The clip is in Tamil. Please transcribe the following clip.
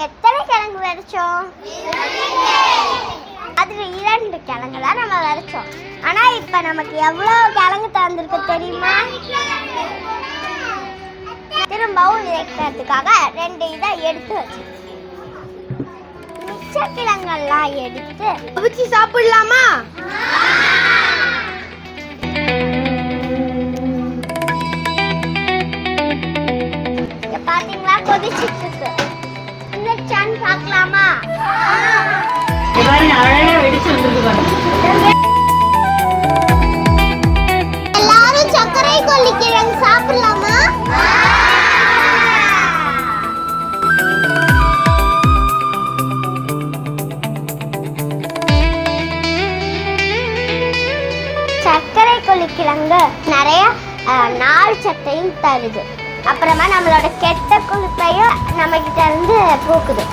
எத்தனை கிழங்கு விதைச்சோம்? அதுல 2 கிழங்கு தான் நம்ம விதைச்சோம். ஆனா இப்ப நமக்கு எவ்வளவு கிழங்கு தந்திருக்கு தெரியுமா? திரும்பவும் விதைக்கிறதுக்காக 2 இதை எடுத்து வச்சு மிச்ச கிழங்கெல்லாம் எடுத்து அவிச்சு சாப்பிடலாமா? பாத்தீங்களா, கொதிச்சிட்டு இருக்கு. இந்த சான் பார்க்கலாமா? அழகா வெடிச்சு வந்துருக்கு பாருங்க. எல்லாரும் சர்க்கரை கொல்லி கிழங்கு சாப்பிடலாமா? சர்க்கரை கொல்லி கிழங்கு நிறைய நார் சத்தையும் தருது. அப்புறமா நம்மளோட கெட்ட கொழுப்பையும் நம்ம கிட்ட இருந்து போக்குது.